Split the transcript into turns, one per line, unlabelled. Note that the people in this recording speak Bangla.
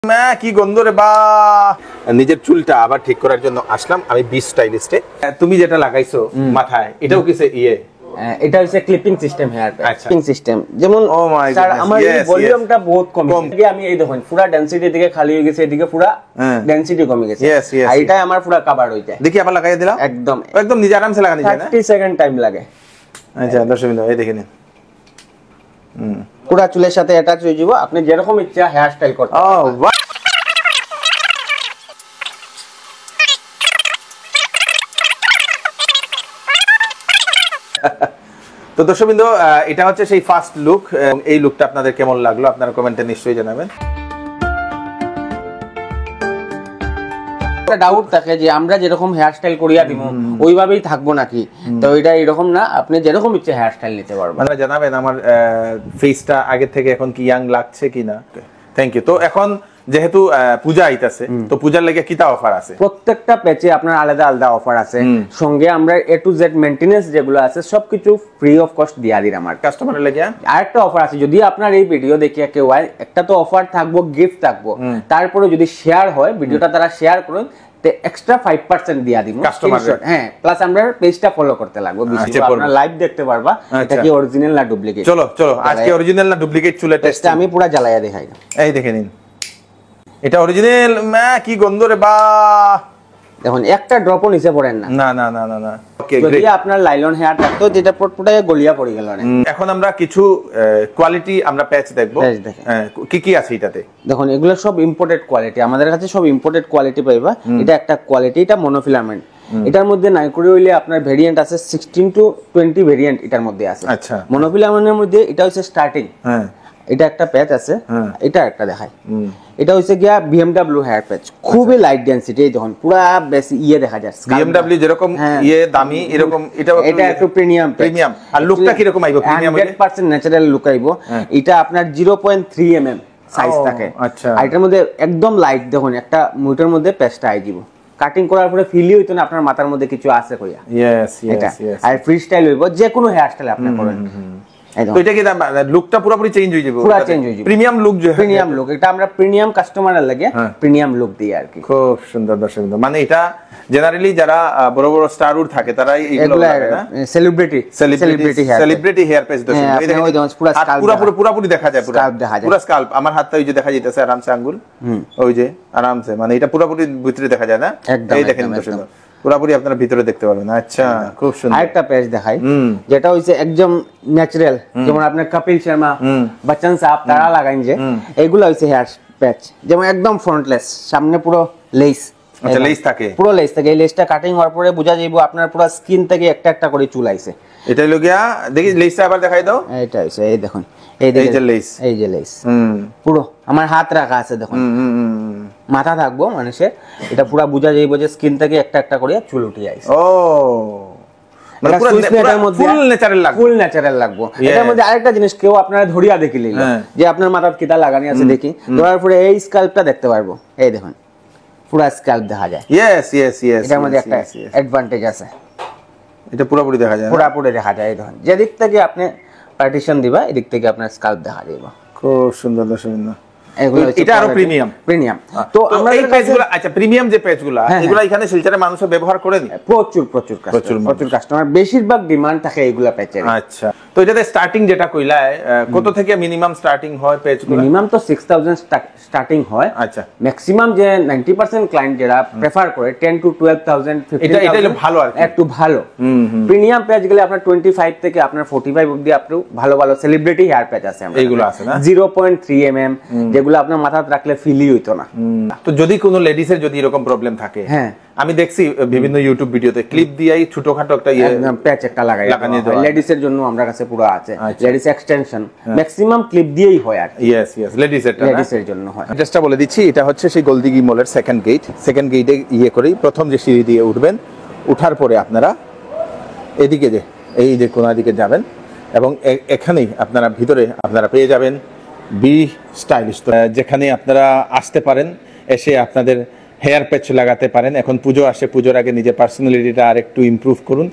কি গন্ধ রে বা। নিজের চুলটা আবার ঠিক করার জন্য আসলাম আমি বি স্টাইলিস্টে। তুমি যেটা লাগাইছো মাথায় এটাও কিসে
এটা হচ্ছে clipping system hair clipping system. যেমন স্যার আমার এই ভলিউমটা বহুত কম, আমি এই দেখুন পুরো ডেনসিটি দিকে খালি হয়ে গেছে, এদিকে পুরো ডেনসিটি কমে গেছে। আর এটা আমার পুরো কভার হয়ে যায়। দেখি আবার লাগাই দিলাম, একদম একদম নিজে আরামসে লাগানো যায় না, 30 সেকেন্ড টাইম লাগে। আচ্ছা দর্শক বিন্দু এই দেখেন পুরো চুলের সাথে অ্যাটাচ হয়ে যাব, আপনি যেরকম ইচ্ছা হেয়ার স্টাইল করতে পারবেন।
তো দর্শকবৃন্দ এটা হচ্ছে সেই ফার্স্ট লুক। এই লুকটা আপনাদের কেমন লাগলো আপনারা কমেন্টে নিশ্চয়ই জানাবেন।
একটা ডাউট থাকে যে আমরা যেরকম হেয়ার স্টাইল করিয়া দিব ওইভাবেই থাকবো নাকি, তো এটা এরকম না, আপনি যেরকম ইচ্ছে হেয়ার স্টাইল নিতে পারবেন।
আপনারা জানাবেন আমার ফেসটা আগে থেকে এখন কি ইয়াং লাগছে কিনা। Thank you. তো এখন যেহেতু পূজা আইতাছে, তো পূজার লাগে কিটা অফার আছে?
প্রত্যেকটা প্যাচে আপনার আলাদা আলাদা অফার আছে, সঙ্গে আমরা A to Z মেইনটেনেন্স যেগুলো আছে সবকিছু ফ্রি অফ কস্ট দিয়া দিই আমার
কাস্টমারের লাগে।
আরেকটা অফার আছে, যদি আপনার এই ভিডিও দেখিয়া কেউ হয়, একটা তো অফার থাকবো, গিফট থাকবো, তারপরে যদি শেয়ার হয় ভিডিওটা তারা শেয়ার করুন তে এক্সট্রা 5% দিয়া দিব কাস্টমার। হ্যাঁ, প্লাস আমরা পেজটা ফলো করতে লাগবে, আপনারা লাইভ দেখতে পারবা এটা কি অরিজিনাল না ডুপ্লিকেট।
চলো চলো আজকে অরিজিনাল না ডুপ্লিকেট চুলের টেস্ট
আমি পুরো জ্বালায়া দেখাই।
এই দেখে নিন, এটা অরিজিনাল। কি গন্ধ রে বা।
দেখুন একটা ড্রপও নিচে পড়েন না।
না না না না না। ওকে,
যদি আপনার লাইলন হেয়ার থাকতো যেটা পুরোটাই গলিয়া পড়ে গেল না।
এখন আমরা কিছু কোয়ালিটি আমরা প্যাচ দেখবো, কি কি আছে এটাতে।
দেখুন এগুলো সব ইম্পোর্টেড কোয়ালিটি, আমাদের কাছে সব ইম্পোর্টেড কোয়ালিটি পাইবা। এটা একটা কোয়ালিটি, এটা মনোফিলামেন্ট। এটার মধ্যে নাই করে হইলে আপনার ভেরিয়েন্ট আছে 16 to 20 ভেরিয়েন্ট এটার মধ্যে আছে। আচ্ছা, মনোফিলামেন্টের মধ্যে এটা হচ্ছে স্টার্টিং। হ্যাঁ, এটা একটা প্যাচ আছে, এটা একটা দেখাই। এটা হচ্ছে গিয়া BMW হেয়ার প্যাচ, খুবই লাইট ডেনসিটি। এই দেখুন পুরো বেশি দেখা যায়,
BMW যেরকম দামি এরকম এটা
একটু প্রিমিয়াম।
আর লুকটা কি রকম আইবো? প্রিমিয়াম
100% ন্যাচারাল লুক আইবো। এটা আপনার 0.3 mm সাইজ থাকে। আচ্ছা, আর এটার মধ্যে একদম লাইট দেখুন একটা মুটের মধ্যে প্যাচটা আই দিব। কাটিং করার পরে ফিলই হইতো না আপনার মাথার মধ্যে কিছু আছে কইয়া। Yes yes yes. আর ফ্রি স্টাইল হইবো, যে কোনো হেয়ার স্টাইল আপনি করেন।
তো এটা কি লুকটা পুরোপুরি চেঞ্জ হয়ে যাবে?
পুরো চেঞ্জ হয়ে যাবে,
প্রিমিয়াম লুক।
প্রিমিয়াম লুক, এটা আমরা প্রিমিয়াম কাস্টমারের লাগে প্রিমিয়াম লুক দিই আর কি।
খুব সুন্দর দর্শক, মানে এটা জেনারেলি যারা বড় বড় স্টার উড থাকে তারাই এগুলো লাগায় না। সেলিব্রিটি হেয়ার প্যাচ দর্শক, এই দেখেন পুরোপুরি দেখা যায়, পুরো স্কাল্প। আমার হাতটা ওই যে দেখা যাইতেছে আরামসে আঙ্গুল, ওই যে আরামসে, মানে এটা পুরোপুরি ভিতরে দেখা যায় না। এই দেখেন দর্শক পুরোপুরি আপনারা ভিতরে দেখতে পারবেন। আচ্ছা, খুব সুন্দর।
আরেকটা প্যাচ দেখাই যেটা হইছে একদম ন্যাচারাল, যেমন আপনার কপিল শর্মা, বচ্চন সাহেব তারা লাগাইন যে, এগুলো হইছে হেয়ার প্যাচ যেমন একদম ফ্রন্টলেস, সামনে পুরো লেস।
আচ্ছা, লেস থাকে,
পুরো লেস থাকে। এই লেসটা কাটিং হওয়ার পরে বোঝা যাইবো আপনার পুরো স্কিন থেকে একটা একটা করে চুল আইছে।
এটা হলো গিয়া, দেখি লেসটা আবার দেখাই দাও।
এটা হইছে, এই দেখুন, এই যে লেস, এই যে লেস পুরো আমার হাত রাখা আছে দেখুন, মাথা থাকবো মানুষের, এটা পুরো বোঝা যাইবো যে স্কিন থেকে একটা একটা করে চুল উঠে আইছে। ও মানে পুরো ফুল ন্যাচারাল লাগবো। এটার মধ্যে আরেকটা জিনিস কেউ আপনারা ধরিয়া দেখিলে যে আপনার মাথার কিটা লাগানি আছে দেখি, ধরার পরে এই স্কাল্পটা দেখতে পারবো। এই দেখুন পুরো স্কাল্প দেখা যায়। ইয়েস ইয়েস ইয়েস, এটার মধ্যে একটা অ্যাডভান্টেজ আছে, এটা পুরোপুরি দেখা যায়, পুরোপুরি দেখা যায়। এই দেখুন যে দিক থেকে আপনি পার্টিশন দিবা এদিক থেকে আপনার স্কাল্প দেখা যাবে। খুব সুন্দর দর্শক।
এটা আরো প্রিমিয়াম। তো আমরা এই পেজগুলো, আচ্ছা প্রিমিয়াম যে পেজগুলো এগুলো এখানে শিলচরে মানুষ ব্যবহার করে নি প্রচুর কাস্টমার, বেশিরভাগ ডিমান্ড থাকে এগুলা পেজের। আচ্ছা, তো এটাতে স্টার্টিং যেটা কইলায় কত থেকে মিনিমাম স্টার্টিং হয় পেজগুলো? মিনিমাম তো 6000 স্টার্টিং হয়। আচ্ছা, ম্যাক্সিমাম যে 90% ক্লায়েন্ট যারা প্রেফার করে 10 to 12000
এটা ভালো আর একটু ভালো। প্রিমিয়াম পেজ গেলে আপনার 25 থেকে আপনার 45 অবধি আপনি ভালো ভালো সেলিব্রিটি হেয়ার পেজ আছে, এগুলো আছে না 0.3 mm, যেগুলো আপনার মাথায় রাখলে ফিলই হইতো না।
তো যদি কোনো লেডিসের যদি এরকম প্রবলেম থাকে, হ্যাঁ আমি দেখছি বিভিন্ন ইউটিউব ভিডিওতে ক্লিপ দিয়েই ছোটখাটো একটা
প্যাচ একটা লাগাই লেডিসের জন্য আমরা কাছে পুরো আছে, লেডিস এক্সটেনশন ম্যাক্সিমাম ক্লিপ দিয়েই হয় আর। ইয়েস ইয়েস, লেডিসের জন্য হয়।
অ্যাড্রেসটা বলে দিচ্ছি, এটা হচ্ছে সেই গোলদিঘি মলের সেকেন্ড গেটে করেই প্রথম যে সিঁড়ি দিয়ে উঠবেন, উঠার পরে আপনারা এদিকে যে এই যে কোণা দিকে যাবেন এবং এখানেই আপনারা ভিতরে আপনারা পেয়ে যাবেন বি স্টাইলিশ, যেখানে আপনারা আসতে পারেন, এসে আপনাদের হেয়ার প্যাচ লাগাতে পারেন। এখন পুজো আসে, পুজোর আগে নিজের পার্সোনালিটিটা আর একটু ইমপ্রুভ করুন।